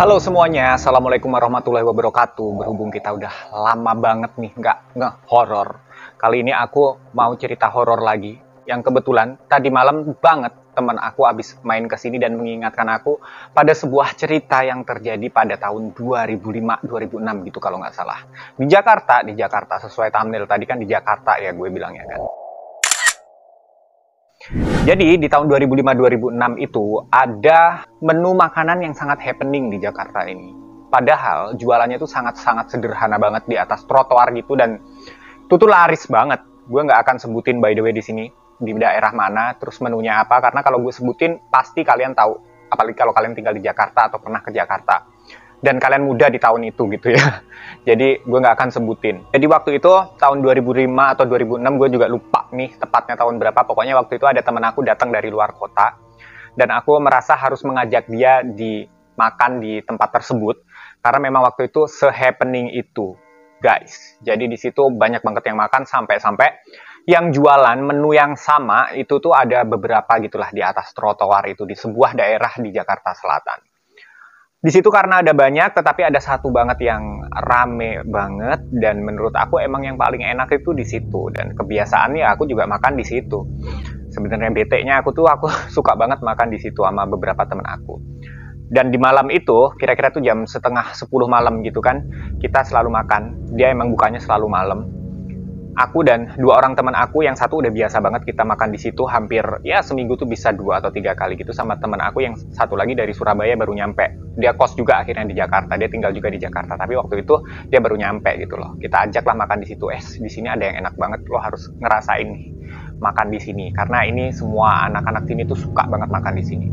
Halo semuanya, Assalamualaikum warahmatullahi wabarakatuh. Berhubung kita udah lama banget nih nggak nge-horror. Kali ini aku mau cerita horor lagi. Yang kebetulan tadi malam banget teman aku abis main ke sini dan mengingatkan aku pada sebuah cerita yang terjadi pada tahun 2005-2006 gitu kalau nggak salah. Di Jakarta, sesuai thumbnail tadi kan di Jakarta ya gue bilangnya kan. Jadi di tahun 2005-2006 itu ada menu makanan yang sangat happening di Jakarta ini. Padahal jualannya itu sangat-sangat sederhana banget di atas trotoar gitu dan itu tuh laris banget. Gue nggak akan sebutin by the way di sini di daerah mana, terus menunya apa, karena kalau gue sebutin pasti kalian tahu. Apalagi kalau kalian tinggal di Jakarta atau pernah ke Jakarta. Dan kalian muda di tahun itu gitu ya. Jadi gue nggak akan sebutin. Jadi waktu itu tahun 2005 atau 2006 gue juga lupa nih tepatnya tahun berapa. Pokoknya waktu itu ada temen aku datang dari luar kota. Dan aku merasa harus mengajak dia makan di tempat tersebut. Karena memang waktu itu se-happening itu guys. Jadi di situ banyak banget yang makan sampai-sampai yang jualan menu yang sama itu tuh ada beberapa gitulah di atas trotoar itu di sebuah daerah di Jakarta Selatan. Di situ karena ada banyak, tetapi ada satu banget yang rame banget dan menurut aku emang yang paling enak itu di situ dan kebiasaannya aku juga makan di situ. Sebenarnya bete-nya aku suka banget makan di situ sama beberapa temen aku. Dan di malam itu, kira-kira tuh jam setengah 10 malam gitu kan, kita selalu makan. Dia emang bukanya selalu malam. Aku dan dua orang teman aku, yang satu udah biasa banget kita makan di situ hampir ya seminggu tuh bisa 2 atau 3 kali gitu, sama teman aku yang satu lagi dari Surabaya baru nyampe. Dia kos juga akhirnya di Jakarta, dia tinggal juga di Jakarta, tapi waktu itu dia baru nyampe gitu loh. Kita ajaklah makan di situ. Di sini ada yang enak banget, lo harus ngerasain nih makan di sini karena ini semua anak-anak sini tuh suka banget makan di sini.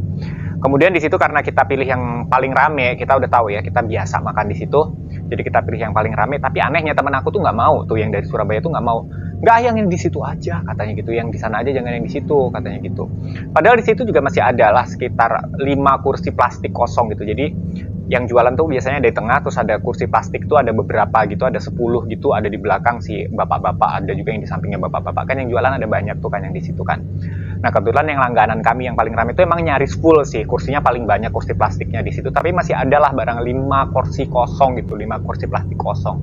Kemudian di situ karena kita pilih yang paling rame, kita udah tahu ya, kita biasa makan di situ. Jadi kita pilih yang paling rame, tapi anehnya teman aku tuh nggak mau, tuh yang dari Surabaya tuh nggak mau. Nggak, yang di situ aja katanya gitu, yang di sana aja jangan yang di situ katanya gitu. Padahal di situ juga masih ada lah sekitar 5 kursi plastik kosong gitu. Jadi yang jualan tuh biasanya di tengah, terus ada kursi plastik tuh ada beberapa gitu, ada 10 gitu, ada di belakang si bapak-bapak, ada juga yang di sampingnya bapak-bapak. Kan yang jualan ada banyak tuh kan yang di situ kan. Nah kebetulan yang langganan kami yang paling ramai itu emang nyaris full sih, kursinya paling banyak kursi plastiknya di situ, tapi masih ada lah barang 5 kursi kosong gitu, 5 kursi plastik kosong.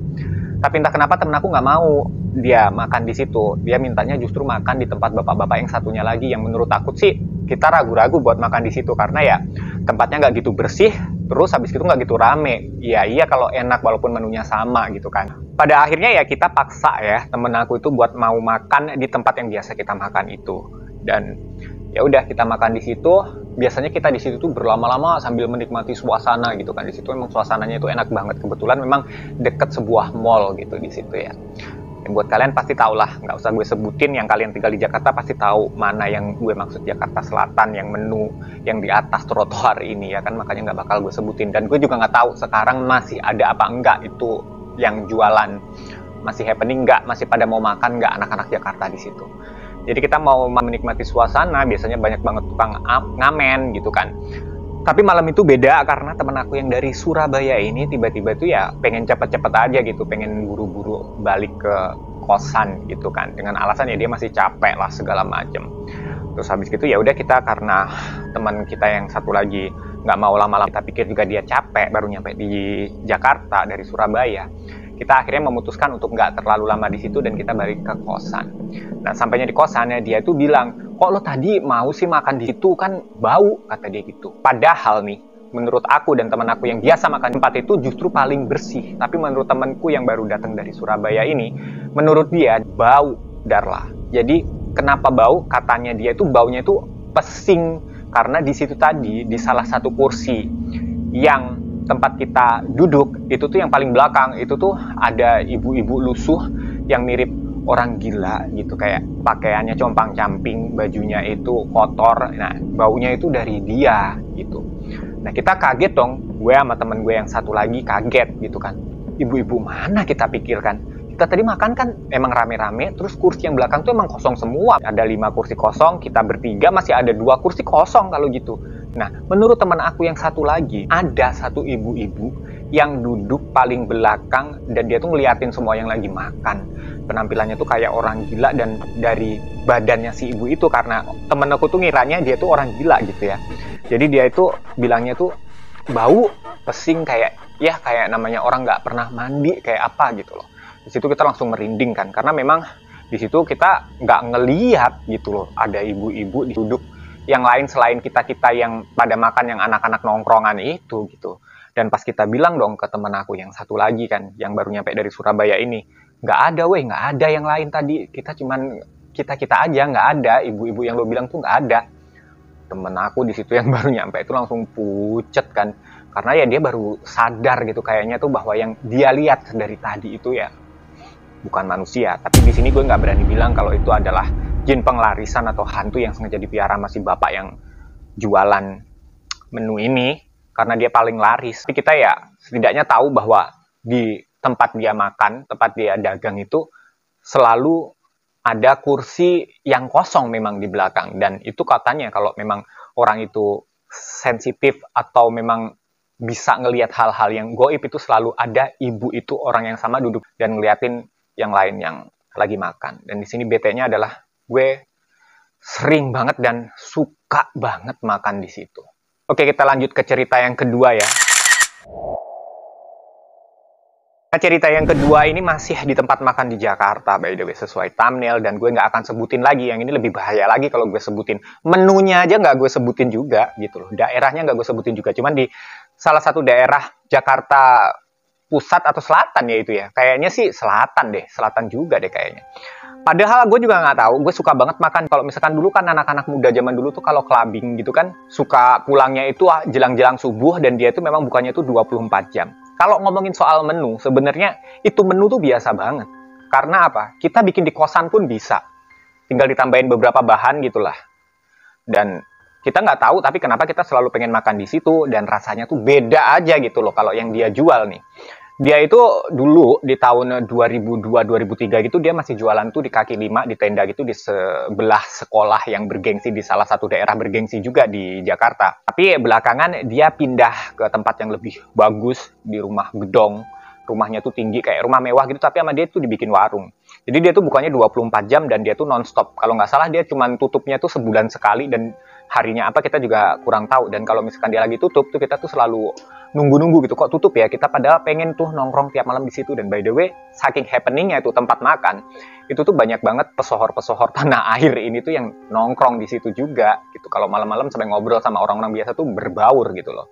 Tapi entah kenapa temen aku nggak mau dia makan di situ, dia mintanya justru makan di tempat bapak-bapak yang satunya lagi, yang menurut aku sih kita ragu-ragu buat makan di situ karena ya tempatnya nggak gitu bersih, terus habis itu nggak gitu rame. Iya kalau enak walaupun menunya sama gitu kan. Pada akhirnya ya kita paksa ya temen aku itu buat mau makan di tempat yang biasa kita makan itu. Dan ya udah kita makan di situ. Biasanya kita di situ tuh berlama-lama sambil menikmati suasana gitu kan. Di situ memang suasananya itu enak banget. Kebetulan memang deket sebuah mall gitu di situ ya. Dan buat kalian pasti tahu lah, nggak usah gue sebutin, yang kalian tinggal di Jakarta pasti tahu mana yang gue maksud Jakarta Selatan, yang menu yang di atas trotoar ini ya kan, makanya nggak bakal gue sebutin. Dan gue juga nggak tahu sekarang masih ada apa enggak itu yang jualan, masih happening nggak, masih pada mau makan nggak anak-anak Jakarta di situ. Jadi kita mau menikmati suasana, biasanya banyak banget tukang ngamen gitu kan. Tapi malam itu beda karena temen aku yang dari Surabaya ini tiba-tiba itu ya pengen cepet-cepet aja gitu, pengen buru-buru balik ke kosan gitu kan, dengan alasan ya dia masih capek lah segala macem. Terus habis gitu ya udah kita, karena teman kita yang satu lagi nggak mau lama-lama, kita pikir juga dia capek baru nyampe di Jakarta dari Surabaya, kita akhirnya memutuskan untuk nggak terlalu lama di situ dan kita balik ke kosan. Nah sampainya di kosannya dia tuh bilang, kok lo tadi mau sih makan di situ, kan bau, kata dia gitu. Padahal nih menurut aku dan teman aku yang biasa makan tempat itu justru paling bersih, tapi menurut temanku yang baru datang dari Surabaya ini, menurut dia bau darlah. Jadi kenapa bau? Katanya dia itu baunya itu pesing karena di situ tadi di salah satu kursi yang tempat kita duduk itu tuh yang paling belakang itu tuh ada ibu-ibu lusuh yang mirip orang gila gitu, kayak pakaiannya compang-camping, bajunya itu kotor. Nah baunya itu dari dia gitu. Nah kita kaget dong, gue sama temen gue yang satu lagi kaget gitu kan, ibu-ibu mana kita pikirkan. Kita tadi makan kan emang rame-rame, terus kursi yang belakang tuh emang kosong semua. Ada 5 kursi kosong, kita bertiga masih ada 2 kursi kosong kalau gitu. Nah, menurut teman aku yang satu lagi, ada satu ibu-ibu yang duduk paling belakang dan dia tuh ngeliatin semua yang lagi makan. Penampilannya tuh kayak orang gila, dan dari badannya si ibu itu, karena temen aku tuh ngiranya dia tuh orang gila gitu ya. Jadi dia itu bilangnya tuh bau pesing, kayak ya kayak namanya orang nggak pernah mandi kayak apa gitu loh. Di situ kita langsung merinding kan, karena memang di situ kita nggak ngelihat gitu loh ada ibu-ibu duduk yang lain selain kita yang pada makan, yang anak-anak nongkrongan itu gitu. Dan pas kita bilang dong ke temen aku yang satu lagi kan, yang baru nyampe dari Surabaya ini, nggak ada weh, nggak ada yang lain tadi, kita cuman kita aja, nggak ada ibu-ibu yang lo bilang tuh, nggak ada. Temen aku di situ yang baru nyampe itu langsung pucet kan, karena ya dia baru sadar gitu kayaknya tuh bahwa yang dia lihat dari tadi itu ya bukan manusia. Tapi di sini gue nggak berani bilang kalau itu adalah jin penglarisan atau hantu yang sengaja dipiara masih bapak yang jualan menu ini, karena dia paling laris. Tapi kita ya setidaknya tahu bahwa di tempat dia makan, tempat dia dagang itu selalu ada kursi yang kosong memang di belakang. Dan itu katanya kalau memang orang itu sensitif atau memang bisa ngelihat hal-hal yang goib, itu selalu ada ibu itu orang yang sama duduk dan ngeliatin yang lain yang lagi makan. Dan di sini bete-nya adalah gue sering banget dan suka banget makan di situ. Oke, kita lanjut ke cerita yang kedua ya. Nah, cerita yang kedua ini masih di tempat makan di Jakarta, by the way, sesuai thumbnail, dan gue nggak akan sebutin lagi. Yang ini lebih bahaya lagi kalau gue sebutin. Menunya aja nggak gue sebutin juga, gitu loh. Daerahnya nggak gue sebutin juga. Cuman di salah satu daerah Jakarta Pusat atau Selatan ya itu ya. Kayaknya sih selatan deh, selatan juga deh kayaknya. Padahal gue juga nggak tahu, gue suka banget makan. Kalau misalkan dulu kan anak-anak muda zaman dulu tuh kalau clubbing gitu kan, suka pulangnya itu jelang-jelang subuh, dan dia itu memang bukannya itu 24 jam. Kalau ngomongin soal menu, sebenarnya itu menu tuh biasa banget. Karena apa? Kita bikin di kosan pun bisa. Tinggal ditambahin beberapa bahan gitulah. Dan kita nggak tahu, tapi kenapa kita selalu pengen makan di situ, dan rasanya tuh beda aja gitu loh kalau yang dia jual nih. Dia itu dulu di tahun 2002-2003 gitu, dia masih jualan tuh di kaki lima, di tenda gitu, di sebelah sekolah yang bergengsi, di salah satu daerah bergengsi juga di Jakarta. Tapi belakangan dia pindah ke tempat yang lebih bagus, di rumah gedong. Rumahnya tuh tinggi, kayak rumah mewah gitu, tapi sama dia tuh dibikin warung. Jadi dia tuh bukannya 24 jam, dan dia tuh non-stop. Kalau nggak salah dia cuman tutupnya tuh sebulan sekali, dan harinya apa kita juga kurang tahu. Dan kalau misalkan dia lagi tutup tuh kita tuh selalu nunggu-nunggu gitu, kok tutup ya, kita padahal pengen tuh nongkrong tiap malam di situ. Dan by the way, saking happeningnya itu tempat makan, itu tuh banyak banget pesohor-pesohor tanah air ini tuh yang nongkrong di situ juga gitu. Kalau malam-malam sampai ngobrol sama orang-orang biasa tuh berbaur gitu loh.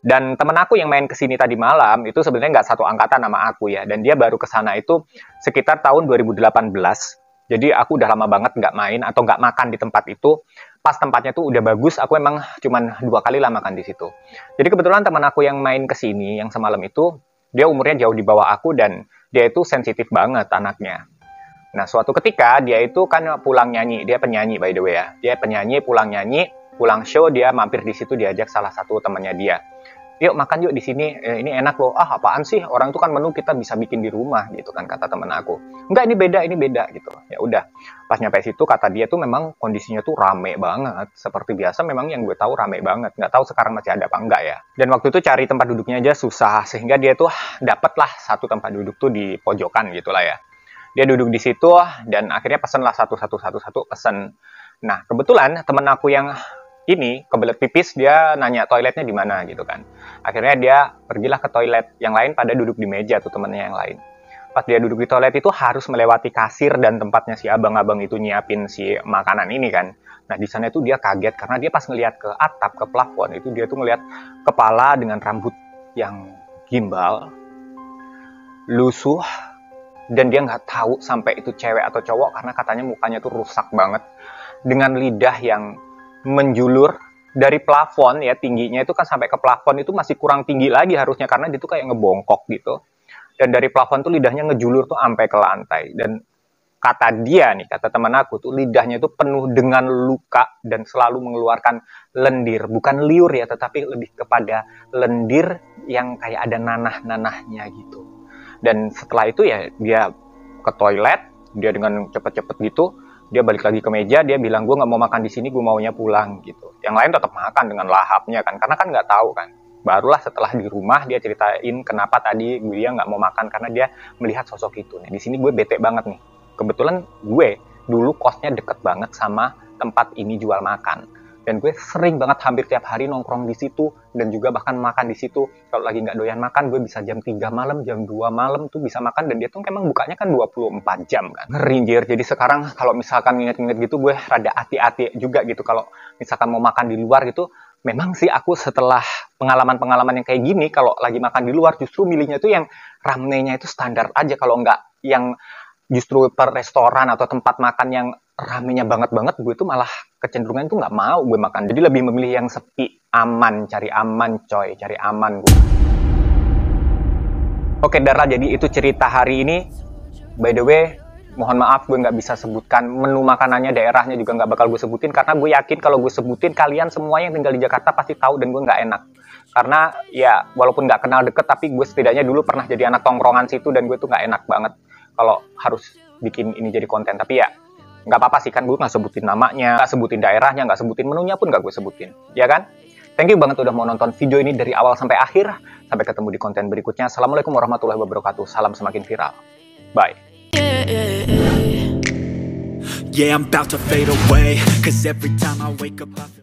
Dan temen aku yang main kesini tadi malam itu sebenarnya nggak satu angkatan sama aku ya, dan dia baru kesana itu sekitar tahun 2018. Jadi aku udah lama banget nggak main atau nggak makan di tempat itu. Pas tempatnya tuh udah bagus, aku emang cuman 2 kali lah makan di situ. Jadi kebetulan teman aku yang main kesini yang semalam itu, dia umurnya jauh di bawah aku, dan dia itu sensitif banget anaknya. Nah, suatu ketika dia itu kan pulang nyanyi, dia penyanyi by the way ya. Dia penyanyi, pulang show, dia mampir di situ, diajak salah satu temannya dia. Yuk makan yuk di sini, ini enak loh. Ah, apaan sih, orang itu kan menu kita bisa bikin di rumah gitu kan, kata temen aku. Enggak, ini beda gitu. Ya udah, pas nyampe situ kata dia tuh memang kondisinya tuh rame banget. Seperti biasa memang yang gue tahu rame banget. Nggak tahu sekarang masih ada apa enggak ya. Dan waktu itu cari tempat duduknya aja susah, sehingga dia tuh dapatlah satu tempat duduk tuh di pojokan gitulah ya. Dia duduk di situ dan akhirnya pesen lah satu pesen. Nah, kebetulan temen aku yang ini kebelet pipis, dia nanya toiletnya di mana gitu kan. Akhirnya dia pergilah ke toilet. Yang lain pada duduk di meja tuh temennya yang lain. Pas dia duduk di toilet itu harus melewati kasir dan tempatnya si abang-abang itu nyiapin si makanan ini kan. Nah, di sana itu dia kaget karena dia pas ngelihat ke atap, ke plafon itu, dia tuh ngelihat kepala dengan rambut yang gimbal, lusuh, dan dia nggak tahu sampai itu cewek atau cowok karena katanya mukanya tuh rusak banget, dengan lidah yang menjulur dari plafon ya, tingginya itu kan sampai ke plafon itu masih kurang tinggi lagi harusnya, karena dia tuh kayak ngebongkok gitu. Dan dari plafon tuh lidahnya ngejulur tuh sampai ke lantai. Dan kata dia nih, kata teman aku tuh, lidahnya itu penuh dengan luka dan selalu mengeluarkan lendir. Bukan liur ya, tetapi lebih kepada lendir yang kayak ada nanah-nanahnya gitu. Dan setelah itu ya dia ke toilet, dia dengan cepet-cepet gitu, dia balik lagi ke meja, dia bilang, gue nggak mau makan di sini, gue maunya pulang gitu. Yang lain tetap makan dengan lahapnya kan, karena kan nggak tahu kan. Barulah setelah di rumah dia ceritain kenapa tadi dia nggak mau makan, karena dia melihat sosok itu. Nah, di sini gue bete banget nih. Kebetulan gue dulu kosnya deket banget sama tempat ini jual makan. Dan gue sering banget hampir tiap hari nongkrong di situ dan juga bahkan makan di situ. Kalau lagi nggak doyan makan, gue bisa jam 3 malam, jam 2 malam tuh bisa makan, dan dia tuh emang bukanya kan 24 jam kan. Ngerinjir. Jadi sekarang kalau misalkan nginget-nginget gitu, gue rada hati-hati juga gitu kalau misalkan mau makan di luar gitu. Memang sih aku setelah pengalaman-pengalaman yang kayak gini, kalau lagi makan di luar justru milihnya tuh yang ramennya itu standar aja, kalau nggak yang justru per restoran atau tempat makan yang ramenya banget-banget, gue tuh malah kecenderungan tuh nggak mau gue makan. Jadi lebih memilih yang sepi, aman, cari aman coy, cari aman gue. Oke Dara, jadi itu cerita hari ini. By the way, mohon maaf gue nggak bisa sebutkan menu makanannya, daerahnya juga nggak bakal gue sebutin, karena gue yakin kalau gue sebutin kalian semua yang tinggal di Jakarta pasti tahu dan gue nggak enak. Karena ya walaupun nggak kenal deket, tapi gue setidaknya dulu pernah jadi anak tongkrongan situ dan gue tuh nggak enak banget kalau harus bikin ini jadi konten. Tapi ya nggak apa-apa sih, kan gue nggak sebutin namanya, nggak sebutin daerahnya, nggak sebutin menunya pun nggak gue sebutin, ya kan? Thank you banget udah mau nonton video ini dari awal sampai akhir. Sampai ketemu di konten berikutnya. Assalamualaikum warahmatullahi wabarakatuh. Salam semakin viral. Bye. Yeah, I'm about to fade away, 'cause every time I wake up I feel